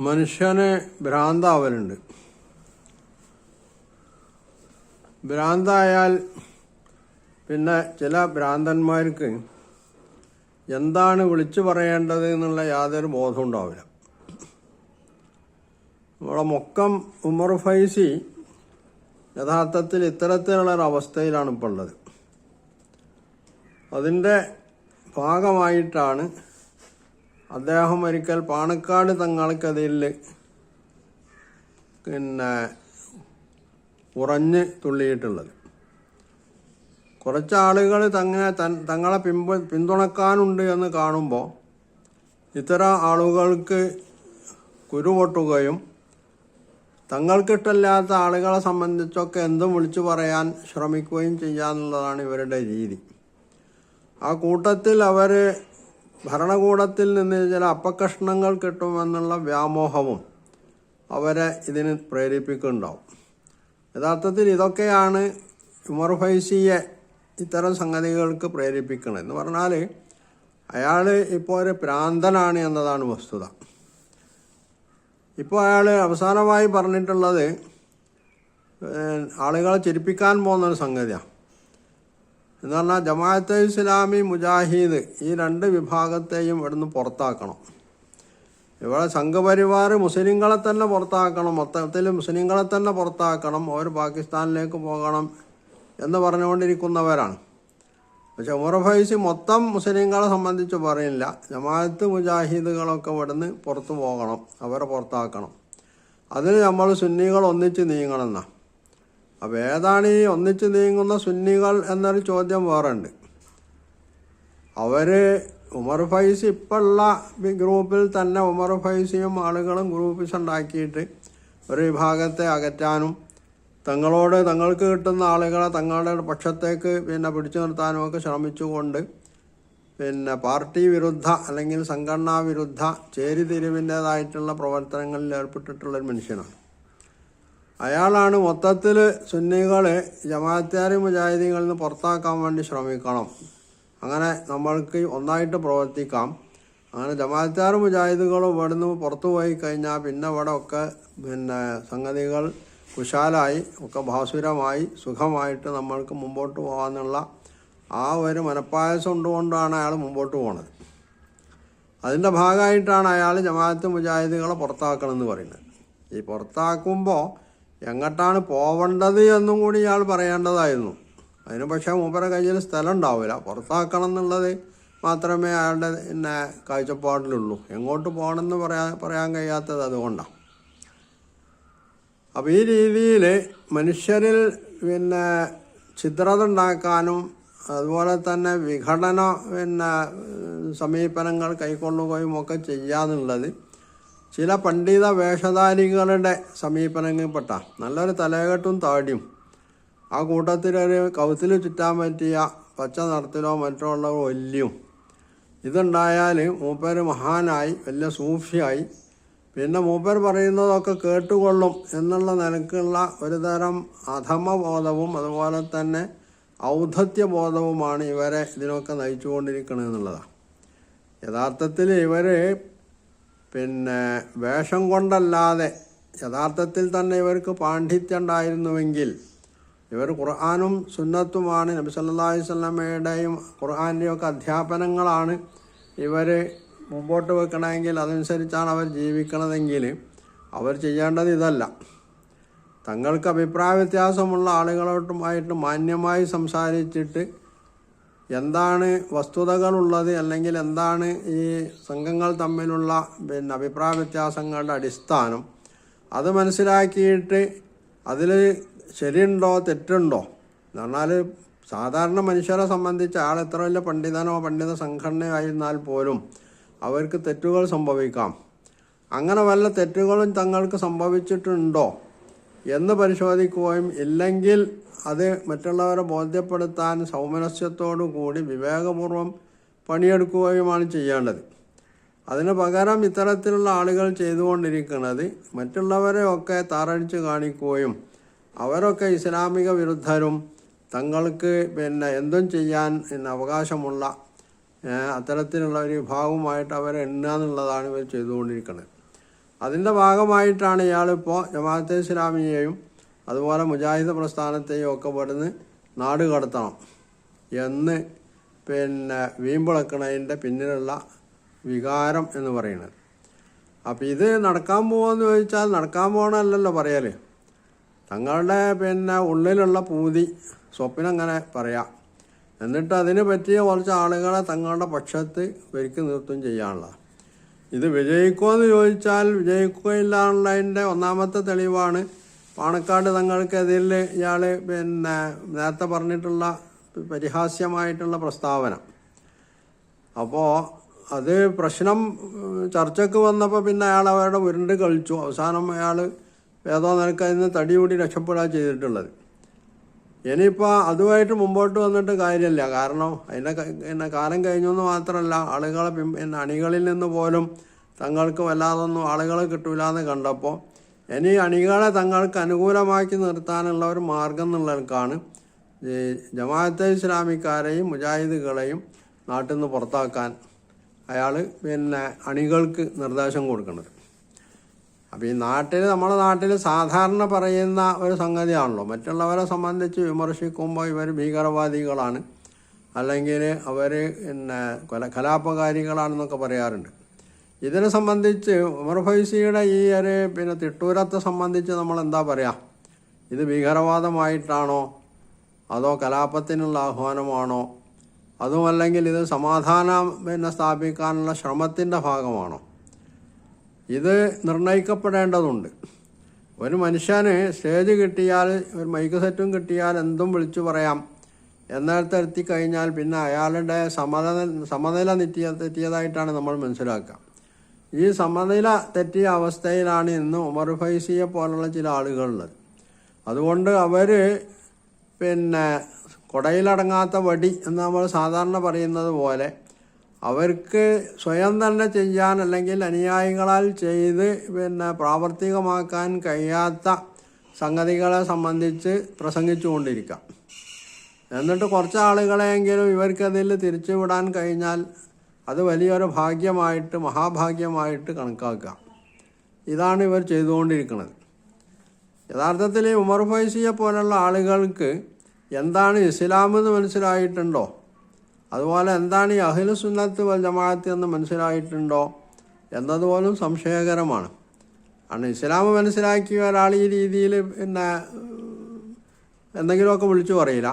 മനുഷ്യന് ഭ്രാന്താവലുണ്ട്. ഭ്രാന്തായാൽ പിന്നെ ചില ഭ്രാന്തന്മാർക്ക് എന്താണ് വിളിച്ചു പറയേണ്ടത് എന്നുള്ള യാതൊരു ബോധം ഉണ്ടാവില്ല. നമ്മളെ മൊക്കം ഉമർ ഫൈസി യഥാർത്ഥത്തിൽ ഇത്തരത്തിലുള്ളൊരവസ്ഥയിലാണ് ഇപ്പോൾ ഉള്ളത്. അതിൻ്റെ ഭാഗമായിട്ടാണ് അദ്ദേഹം ഒരിക്കൽ പാണക്കാട് തങ്ങൾക്കതിൽ ഉറഞ്ഞ് തുള്ളിയിട്ടുള്ളത്. കുറച്ച് ആളുകൾ തങ്ങളെ പിന്തുണക്കാനുണ്ട് എന്ന് കാണുമ്പോൾ ഇത്തരം ആളുകൾക്ക് കുരുപൊട്ടുകയും തങ്ങൾക്കിഷ്ടമില്ലാത്ത ആളുകളെ സംബന്ധിച്ചൊക്കെ എന്തും വിളിച്ചു പറയാൻ ശ്രമിക്കുകയും ചെയ്യാന്നുള്ളതാണ് ഇവരുടെ രീതി. ആ കൂട്ടത്തിൽ അവർ ഭരണകൂടത്തിൽ നിന്ന് ചില അപ്പക്കഷ്ണങ്ങൾ കിട്ടുമെന്നുള്ള വ്യാമോഹവും അവരെ ഇതിന് പ്രേരിപ്പിക്കുന്നുണ്ടാവും. യഥാർത്ഥത്തിൽ ഇതൊക്കെയാണ് ഉമർ ഫൈസിയെ ഇത്തരം സംഗതികൾക്ക് പ്രേരിപ്പിക്കുന്നത്. എന്ന് പറഞ്ഞാൽ അയാൾ ഇപ്പോൾ ഒരു ഭ്രാന്തനാണ് എന്നതാണ് വസ്തുത. ഇപ്പോൾ അയാൾ അവസാനമായി പറഞ്ഞിട്ടുള്ളത് ആളുകളെ ചിരിപ്പിക്കാൻ പോകുന്നൊരു സംഗതിയാണ്. എന്ന് പറഞ്ഞാൽ ജമാഅത്തെ ഇസ്ലാമി, മുജാഹിദ് ഈ രണ്ട് വിഭാഗത്തെയും ഇവിടുന്ന് പുറത്താക്കണം. ഇവിടെ സംഘപരിവാർ മുസ്ലിങ്ങളെ തന്നെ പുറത്താക്കണം, മൊത്തത്തിൽ മുസ്ലിങ്ങളെ തന്നെ പുറത്താക്കണം, അവർ പാകിസ്ഥാനിലേക്ക് പോകണം എന്ന് പറഞ്ഞുകൊണ്ടിരിക്കുന്നവരാണ്. പക്ഷെ ഉമർ ഫൈസി മൊത്തം മുസ്ലിങ്ങളെ സംബന്ധിച്ച് പറയില്ല. ജമാഅത്ത് മുജാഹിദുകളൊക്കെ ഇവിടുന്ന് പുറത്തു പോകണം, അവരെ പുറത്താക്കണം. അതിന് നമ്മൾ സുന്നികൾ ഒന്നിച്ച് നീങ്ങണമെന്നാണ്. അപ്പോൾ ഏതാണ് ഈ ഒന്നിച്ച് നീങ്ങുന്ന സുന്നികൾ എന്നൊരു ചോദ്യം വേറെ ഉണ്ട്. അവർ ഉമർ ഫൈസി ഇപ്പോഴുള്ള ഗ്രൂപ്പിൽ തന്നെ ഉമർ ഫൈസിയും ആളുകളും ഗ്രൂപ്പിസ് ഉണ്ടാക്കിയിട്ട് ഒരു വിഭാഗത്തെ അകറ്റാനും തങ്ങൾക്ക് കിട്ടുന്ന ആളുകളെ തങ്ങളുടെ പക്ഷത്തേക്ക് പിടിച്ചു നിർത്താനും ഒക്കെ ശ്രമിച്ചുകൊണ്ട് പാർട്ടി വിരുദ്ധ അല്ലെങ്കിൽ സംഘടനാ വിരുദ്ധ ചേരിതിരിവിൻ്റേതായിട്ടുള്ള പ്രവർത്തനങ്ങളിൽ ഏർപ്പെട്ടിട്ടുള്ളൊരു മനുഷ്യനാണ്. അയാളാണ് മൊത്തത്തിൽ സുന്നികളെ ജമാഅത്തുകാർ മുജാഹിദീങ്ങളിൽ നിന്ന് പുറത്താക്കാൻ വേണ്ടി ശ്രമിക്കണം, അങ്ങനെ നമ്മൾക്ക് ഒന്നായിട്ട് പ്രവർത്തിക്കാം, അങ്ങനെ ജമാഅത്തുകാർ മുജാഹിദുകളും ഇവിടുന്ന് പുറത്തു പോയി കഴിഞ്ഞാൽ പിന്നെ ഇവിടെ ഒക്കെ സംഗതികൾ കുശാലായി ഒക്കെ ഭാസുരമായി സുഖമായിട്ട് നമ്മൾക്ക് മുമ്പോട്ട് പോകാമെന്നുള്ള ആ ഒരു മനപ്പായസം കൊണ്ടുകൊണ്ടാണ് അയാൾ മുമ്പോട്ട് പോകുന്നത്. അതിൻ്റെ ഭാഗമായിട്ടാണ് അയാൾ ജമാഅത്ത് മുജാഹിദുകളെ പുറത്താക്കണമെന്ന് പറയുന്നത്. ഈ പുറത്താക്കുമ്പോൾ എങ്ങോട്ടാണ് പോവേണ്ടത് എന്നും കൂടി ഇയാൾ പറയേണ്ടതായിരുന്നു. അതിന് പക്ഷേ മൂപ്പരെ കയ്യിൽ സ്ഥലം ഉണ്ടാവില്ല. പുറത്താക്കണം എന്നുള്ളത് മാത്രമേ അയാളുടെ കാഴ്ചപ്പാടിലുള്ളൂ. എങ്ങോട്ട് പോകണമെന്ന് പറയാൻ കഴിയാത്തത് അതുകൊണ്ടാണ്. അപ്പോൾ ഈ രീതിയിൽ മനുഷ്യരിൽ ഛിദ്രത ഉണ്ടാക്കാനും അതുപോലെ തന്നെ വിഘടന സമീപനങ്ങൾ കൈക്കൊള്ളുകയും ഒക്കെ ചെയ്യാന്നുള്ളത് ചില പണ്ഡിത വേഷധാരികളുടെ സമീപനങ്ങളിൽപ്പെട്ട നല്ലൊരു തലകെട്ടും താടിയും ആ കൂട്ടത്തിലൊരു കൗത്തിൽ ചുറ്റാൻ പറ്റിയ പച്ച നിറത്തിലോ മറ്റോ ഉള്ള വല്യം ഇതുണ്ടായാൽ മൂപ്പര് മഹാനായി വലിയ സൂഫിയായി പിന്നെ മൂപ്പർ പറയുന്നതൊക്കെ കേട്ടുകൊള്ളും എന്നുള്ള നിലക്കുള്ള ഒരു തരം അധമബോധവും അതുപോലെ തന്നെ ഔദ്ധത്യബോധവുമാണ് ഇവരെ ഇതിനൊക്കെ നയിച്ചുകൊണ്ടിരിക്കുന്നത് എന്നുള്ളതാണ്. യഥാർത്ഥത്തിൽ ഇവർ വേഷം കൊണ്ടല്ലാതെ യഥാർത്ഥത്തിൽ തന്നെ ഇവർക്ക് പാണ്ഡിത്യം ഉണ്ടായിരുന്നുവെങ്കിൽ ഇവർ ഖുർആനും സുന്നത്തുമാണ്, നബി സല്ലല്ലാഹു അലൈഹി വസല്ലമയുടെയും ഖുർആൻ്റെയും ഒക്കെ അധ്യാപനങ്ങളാണ് ഇവർ മുമ്പോട്ട് വെക്കണമെങ്കിൽ അതനുസരിച്ചാണ് അവർ ജീവിക്കണതെങ്കിൽ അവർ ചെയ്യേണ്ടത് ഇതല്ല. തങ്ങൾക്ക് അഭിപ്രായ വ്യത്യാസമുള്ള ആളുകളോട്ടുമായിട്ട് മാന്യമായി സംസാരിച്ചിട്ട് എന്താണ് വസ്തുതകളുള്ളത് അല്ലെങ്കിൽ എന്താണ് ഈ സംഘങ്ങൾ തമ്മിലുള്ള അഭിപ്രായ വ്യത്യാസങ്ങളുടെ അടിസ്ഥാനം അത് മനസ്സിലാക്കിയിട്ട് അതിൽ ശരിയുണ്ടോ തെറ്റുണ്ടോ എന്ന് പറഞ്ഞാൽ സാധാരണ മനുഷ്യരെ സംബന്ധിച്ച് ആൾ എത്ര വലിയ പണ്ഡിതനോ പണ്ഡിത സംഘടനയോ ആയിരുന്നാൽ പോലും അവർക്ക് തെറ്റുകൾ സംഭവിക്കാം. അങ്ങനെ വല്ല തെറ്റുകളും തങ്ങൾക്ക് സംഭവിച്ചിട്ടുണ്ടോ എന്ന് പരിശോധിക്കുകയും ഇല്ലെങ്കിൽ അത് മറ്റുള്ളവരെ ബോധ്യപ്പെടുത്താൻ സൗമനസ്യത്തോടു കൂടി വിവേകപൂർവം പണിയെടുക്കുകയുമാണ് ചെയ്യേണ്ടത്. അതിന് പകരം ഇത്തരത്തിലുള്ള ആളുകൾ ചെയ്തുകൊണ്ടിരിക്കുന്നത് മറ്റുള്ളവരെയൊക്കെ താറടിച്ച് കാണിക്കുകയും അവരൊക്കെ ഇസ്ലാമിക വിരുദ്ധരും തങ്ങൾക്ക് എന്തും ചെയ്യാൻ അവകാശമുള്ള അത്തരത്തിലുള്ള ഒരു വിഭാഗവുമായിട്ട് അവരെ എണ്ണുക എന്നുള്ളതാണ് ഇവർ ചെയ്തുകൊണ്ടിരിക്കുന്നത്. അതിൻ്റെ ഭാഗമായിട്ടാണ് ഇയാളിപ്പോൾ ജമാഅത്തെ ഇസ്ലാമിയെയും അതുപോലെ മുജാഹിദ് പ്രസ്ഥാനത്തെയും ഒക്കെ ഇവിടുന്ന് നാട് കടത്തണം എന്ന് വീമ്പിളക്കണതിൻ്റെ പിന്നിലുള്ള വികാരം എന്ന് പറയുന്നത്. അപ്പം ഇത് നടക്കാൻ പോകുമെന്ന് ചോദിച്ചാൽ നടക്കാൻ പോകണമല്ലല്ലോ പറയൽ. തങ്ങളുടെ ഉള്ളിലുള്ള പൂതി സ്വപ്നങ്ങനെ പറയാം. എന്നിട്ട് അതിന് പറ്റിയ കുറച്ച് ആളുകളെ തങ്ങളുടെ പക്ഷത്ത് ഒരുക്കി നിർത്തും ചെയ്യാനുള്ളത്. ഇത് വിജയിക്കുമെന്ന് ചോദിച്ചാൽ വിജയിക്കുകയില്ല എന്നുള്ളതിൻ്റെ ഒന്നാമത്തെ തെളിവാണ് പാണക്കാട് തങ്ങൾക്കെതിരിൽ ഇയാൾ നേരത്തെ പറഞ്ഞിട്ടുള്ള പരിഹാസ്യമായിട്ടുള്ള പ്രസ്താവന. അപ്പോൾ അത് പ്രശ്നം ചർച്ചയ്ക്ക് വന്നപ്പോൾ പിന്നെ അയാൾ അവരുടെ ഉരുണ്ട് കളിച്ചു. അവസാനം അയാൾ ഏതോ നിനക്ക് അതിന് തടികൂടി രക്ഷപ്പെടുക ചെയ്തിട്ടുള്ളത്. ഇനിയിപ്പോൾ അതുമായിട്ട് മുമ്പോട്ട് വന്നിട്ട് കാര്യമില്ല. കാരണം അതിൻ്റെ കാലം കഴിഞ്ഞെന്ന് മാത്രമല്ല, ആളുകളെ അണികളിൽ നിന്ന് പോലും തങ്ങൾക്ക് വല്ലാതൊന്നും ആളുകളെ കിട്ടൂല എന്ന് കണ്ടപ്പോൾ ഇനി അണികളെ തങ്ങൾക്ക് അനുകൂലമാക്കി നിർത്താനുള്ള ഒരു മാർഗം എന്നുള്ളവർക്കാണ് ഈ ജമാഅത്തെ ഇസ്ലാമിക്കാരെയും മുജാഹിദുകളെയും നാട്ടിൽ നിന്ന് പുറത്താക്കാൻ അയാൾ അണികൾക്ക് നിർദ്ദേശം കൊടുക്കുന്നത്. അപ്പോൾ ഈ നമ്മുടെ നാട്ടിൽ സാധാരണ പറയുന്ന ഒരു സംഗതിയാണല്ലോ, മറ്റുള്ളവരെ സംബന്ധിച്ച് വിമർശിക്കുമ്പോൾ ഇവർ ഭീകരവാദികളാണ്, അല്ലെങ്കിൽ അവർ കലാപകാരികളാണെന്നൊക്കെ പറയാറുണ്ട്. ഇതിനെ സംബന്ധിച്ച് ഉമർ ഫൈസിയുടെ ഈ ഒരു തിട്ടൂരത്തെ സംബന്ധിച്ച് നമ്മൾ എന്താ പറയുക? ഇത് ഭീകരവാദമായിട്ടാണോ അതോ കലാപത്തിനുള്ള ആഹ്വാനമാണോ അതുമല്ലെങ്കിൽ ഇത് സമാധാനം സ്ഥാപിക്കാനുള്ള ശ്രമത്തിൻ്റെ ഭാഗമാണോ? ഇത് നിർണയിക്കപ്പെടേണ്ടതുണ്ട്. ഒരു മനുഷ്യന് സ്റ്റേജ് കിട്ടിയാൽ ഒരു മൈക്ക് സെറ്റും കിട്ടിയാൽ എന്തും വിളിച്ചു പറയാം എന്നിടത്ത് എത്തിക്കഴിഞ്ഞാൽ പിന്നെ അയാളുടെ സമനില തെറ്റിയതായിട്ടാണ് നമ്മൾ മനസ്സിലാക്കുക. ഈ സമനില തെറ്റിയ അവസ്ഥയിലാണ് ഇന്ന് ഉമർ ഫൈസിയെ പോലുള്ള ചില ആളുകളുള്ളത്. അതുകൊണ്ട് അവർ കൊടയിലടങ്ങാത്ത വടി എന്ന് നമ്മൾ സാധാരണ പറയുന്നത് പോലെ അവർക്ക് സ്വയം തന്നെ ചെയ്യാൻ അല്ലെങ്കിൽ അനുയായികളാൽ ചെയ്ത് പ്രാവർത്തികമാക്കാൻ കഴിയാത്ത സംഗതികളെ സംബന്ധിച്ച് പ്രസംഗിച്ചുകൊണ്ടിരിക്കാം. എന്നിട്ട് കുറച്ച് ആളുകളെയെങ്കിലും ഇവർക്കതിൽ തിരിച്ചുവിടാൻ കഴിഞ്ഞാൽ അത് വലിയൊരു ഭാഗ്യമായിട്ട് മഹാഭാഗ്യമായിട്ട് കണക്കാക്കുക. ഇതാണ് ഇവർ ചെയ്തുകൊണ്ടിരിക്കുന്നത്. യഥാർത്ഥത്തിൽ ഉമർ ഫൈസിയെ പോലുള്ള ആളുകൾക്ക് എന്താണ് ഇസ്ലാം എന്ന് മനസ്സിലായിട്ടുണ്ടോ, അതുപോലെ എന്താണ് ഈ അഹ്ലു സുന്നത്ത് വൽ ജമാഅത്ത് എന്ന് മനസ്സിലായിട്ടുണ്ടോ എന്നതുപോലും സംശയകരമാണ്. കാരണം ഇസ്ലാം മനസ്സിലാക്കിയ ഒരാൾ ഈ രീതിയിൽ എന്തെങ്കിലുമൊക്കെ വിളിച്ചു പറയില്ല.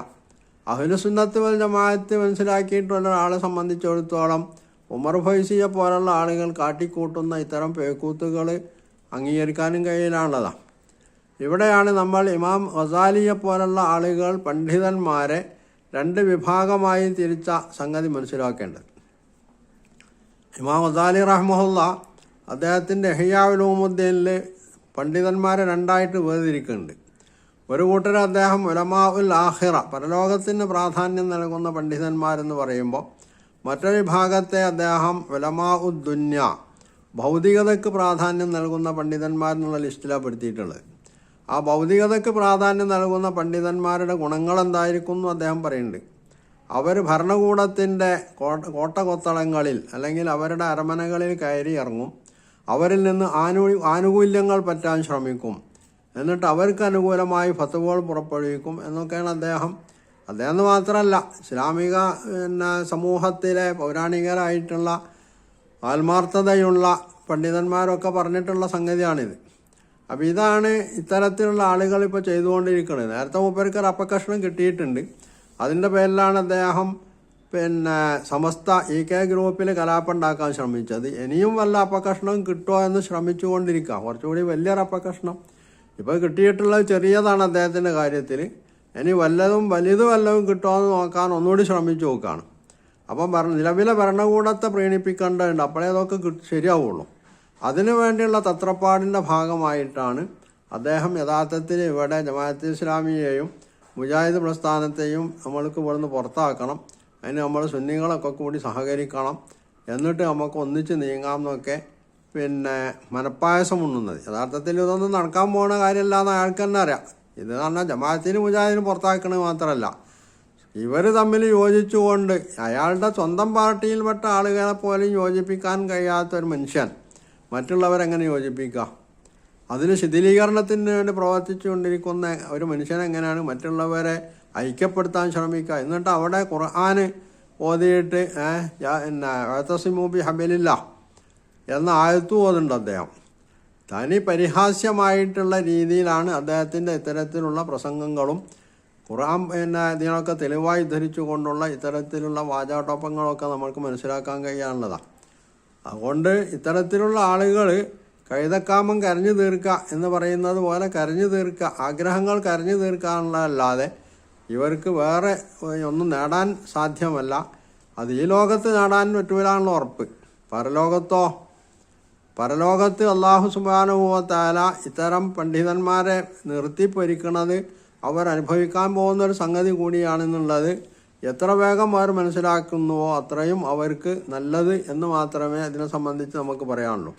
അഹ്ലു സുന്നത്ത് വൽ ജമാഅത്ത് മനസ്സിലാക്കിയിട്ടുള്ള ഒരാളെ സംബന്ധിച്ചിടത്തോളം ഉമർ ഫൈസിയെ പോലുള്ള ആളുകൾ കാട്ടിക്കൂട്ടുന്ന ഇത്തരം പേക്കൂത്തുകൾ അംഗീകരിക്കാനും കഴിയില്ലാനുള്ളതാണ്. ഇവിടെയാണ് നമ്മൾ ഇമാം ഗസാലിയെ പോലുള്ള ആളുകൾ പണ്ഡിതന്മാരെ രണ്ട് വിഭാഗമായി തിരിച്ച സംഗതി മനസ്സിലാക്കേണ്ടത്. ഇമാം ഗസാലി റഹ്മഹുല്ല അദ്ദേഹത്തിൻ്റെ ഇഹ്യാ ഉലൂമുദ്ദീനിൽ പണ്ഡിതന്മാരെ രണ്ടായിട്ട് വേർതിരിക്കുന്നുണ്ട്. ഒരു കൂട്ടർ അദ്ദേഹം ഉലമാ ഉൽ ആഖിറ പരലോകത്തിന് പ്രാധാന്യം നൽകുന്ന പണ്ഡിതന്മാരെന്ന് പറയുമ്പോൾ, മറ്റൊരു വിഭാഗത്തെ അദ്ദേഹം ഉലമാ ഉദ് ദുന്യ ഭൗതികതയ്ക്ക് പ്രാധാന്യം നൽകുന്ന പണ്ഡിതന്മാരെന്നുള്ള ലിസ്റ്റിലാണ് പെടുത്തിയിട്ടുള്ളത്. ആ ഭൗതികതയ്ക്ക് പ്രാധാന്യം നൽകുന്ന പണ്ഡിതന്മാരുടെ ഗുണങ്ങളെന്തായിരിക്കും എന്ന് അദ്ദേഹം പറയുന്നുണ്ട്. അവർ ഭരണകൂടത്തിൻ്റെ കോട്ടകൊത്തളങ്ങളിൽ അല്ലെങ്കിൽ അവരുടെ അരമനകളിൽ കയറി ഇറങ്ങും, അവരിൽ നിന്ന് ആനുകൂല്യങ്ങൾ പറ്റാൻ ശ്രമിക്കും, എന്നിട്ട് അവർക്ക് അനുകൂലമായി ഫത്വകൾ പുറപ്പെടുവിക്കും എന്നൊക്കെയാണ് അദ്ദേഹം എന്ന് മാത്രമല്ല ഇസ്ലാമിക സമൂഹത്തിലെ പൗരാണികരായിട്ടുള്ള ആത്മാർത്ഥതയുള്ള പണ്ഡിതന്മാരൊക്കെ പറഞ്ഞിട്ടുള്ള സംഗതിയാണിത്. അപ്പോൾ ഇതാണ് ഇത്തരത്തിലുള്ള ആളുകൾ ഇപ്പോൾ ചെയ്തുകൊണ്ടിരിക്കുന്നത്. നേരത്തെ മൂപ്പർക്ക് ഒരു അപ്പക്കഷ്ണം കിട്ടിയിട്ടുണ്ട്. അതിൻ്റെ പേരിലാണ് അദ്ദേഹം സമസ്ത EK ഗ്രൂപ്പിൽ കലാപം ഉണ്ടാക്കാൻ ശ്രമിച്ചത്. ഇനിയും വല്ല അപ്പക്കഷ്ണം കിട്ടുമോ എന്ന് ശ്രമിച്ചുകൊണ്ടിരിക്കുക. കുറച്ചുകൂടി വലിയൊരു അപ്പക്കഷ്ണം ഇപ്പോൾ കിട്ടിയിട്ടുള്ളത് ചെറിയതാണ് അദ്ദേഹത്തിൻ്റെ കാര്യത്തിൽ. ഇനി വല്ലതും കിട്ടുമോ എന്ന് നോക്കാൻ ഒന്നുകൂടി ശ്രമിച്ചു നോക്കുകയാണ്. അപ്പം നിലവിലെ ഭരണകൂടത്തെ പ്രീണിപ്പിക്കേണ്ടതുണ്ട്, അപ്പോഴേ അതൊക്കെ ശരിയാവുള്ളൂ. അതിനു വേണ്ടിയുള്ള തത്രപ്പാടിൻ്റെ ഭാഗമായിട്ടാണ് അദ്ദേഹം യഥാർത്ഥത്തിൽ ഇവിടെ ജമാഅത്തെ ഇസ്ലാമിയെയും മുജാഹിദ് പ്രസ്ഥാനത്തെയും നമ്മൾക്ക് ഇവിടുന്ന് പുറത്താക്കണം, അതിന് നമ്മൾ സുന്നികളൊക്കെ കൂടി സഹകരിക്കണം, എന്നിട്ട് നമുക്ക് ഒന്നിച്ച് നീങ്ങാം എന്നൊക്കെ മനപ്പായസം ഉണ്ണുന്നത്. യഥാർത്ഥത്തിൽ ഇതൊന്നും നടക്കാൻ പോകുന്ന കാര്യമല്ല എന്ന് അയാൾക്ക് തന്നെ അറിയാം. ഇത് പറഞ്ഞാൽ ജമാഅത്തിന് മുജാഹിദിന് പുറത്താക്കണത് മാത്രമല്ല, ഇവർ തമ്മിൽ യോജിച്ചുകൊണ്ട് അയാളുടെ സ്വന്തം പാർട്ടിയിൽപ്പെട്ട ആളുകളെ പോലും യോജിപ്പിക്കാൻ കഴിയാത്തൊരു മനുഷ്യൻ മറ്റുള്ളവരെങ്ങനെ യോജിപ്പിക്കുക? അതിന് ശിഥിലീകരണത്തിന് വേണ്ടി പ്രവർത്തിച്ചുകൊണ്ടിരിക്കുന്ന ഒരു മനുഷ്യനെങ്ങനെയാണ് മറ്റുള്ളവരെ ഐക്യപ്പെടുത്താൻ ശ്രമിക്കുക? എന്നിട്ട് അവിടെ ഖുർആൻ ഓതിയിട്ട് വഅതസിമൂ ബിഹബ്ലില്ലാഹ് എന്ന ആയത്ത് ഓതുന്നുണ്ട് അദ്ദേഹം. തനി പരിഹാസ്യമായിട്ടുള്ള രീതിയിലാണ് അദ്ദേഹത്തിൻ്റെ ഇത്തരത്തിലുള്ള പ്രസംഗങ്ങളും ഖുർആൻ ഇതിനൊക്കെ തെളിവായി ധരിച്ചുകൊണ്ടുള്ള ഇത്തരത്തിലുള്ള വാചാടോപ്പങ്ങളൊക്കെ നമ്മൾക്ക് മനസ്സിലാക്കാൻ കഴിയാനുള്ളതാണ്. അതുകൊണ്ട് ഇത്തരത്തിലുള്ള ആളുകൾ കൈതക്കാമം കരഞ്ഞു തീർക്കുക എന്ന് പറയുന്നത് പോലെ കരഞ്ഞു തീർക്കുക, ആഗ്രഹങ്ങൾ കരഞ്ഞു തീർക്കാനുള്ളതല്ലാതെ ഇവർക്ക് വേറെ ഒന്നും നേടാൻ സാധ്യമല്ല. അത് ഈ ലോകത്ത് നേടാൻ പറ്റൂലാണല്ലോ ഉറപ്പ്. പരലോകത്ത് അല്ലാഹു സുബ്ഹാനഹു വ തആല ഇത്തരം പണ്ഡിതന്മാരെ നിർത്തിപ്പൊരിക്കുന്നത് അവർ അനുഭവിക്കാൻ പോകുന്നൊരു സംഗതി കൂടിയാണെന്നുള്ളത് എത്ര വേഗം അവർ മനസ്സിലാക്കുന്നുവോ അത്രയും അവർക്ക് നല്ലത് എന്ന് മാത്രമേ അതിനെ സംബന്ധിച്ച് നമുക്ക് പറയാനുള്ളൂ.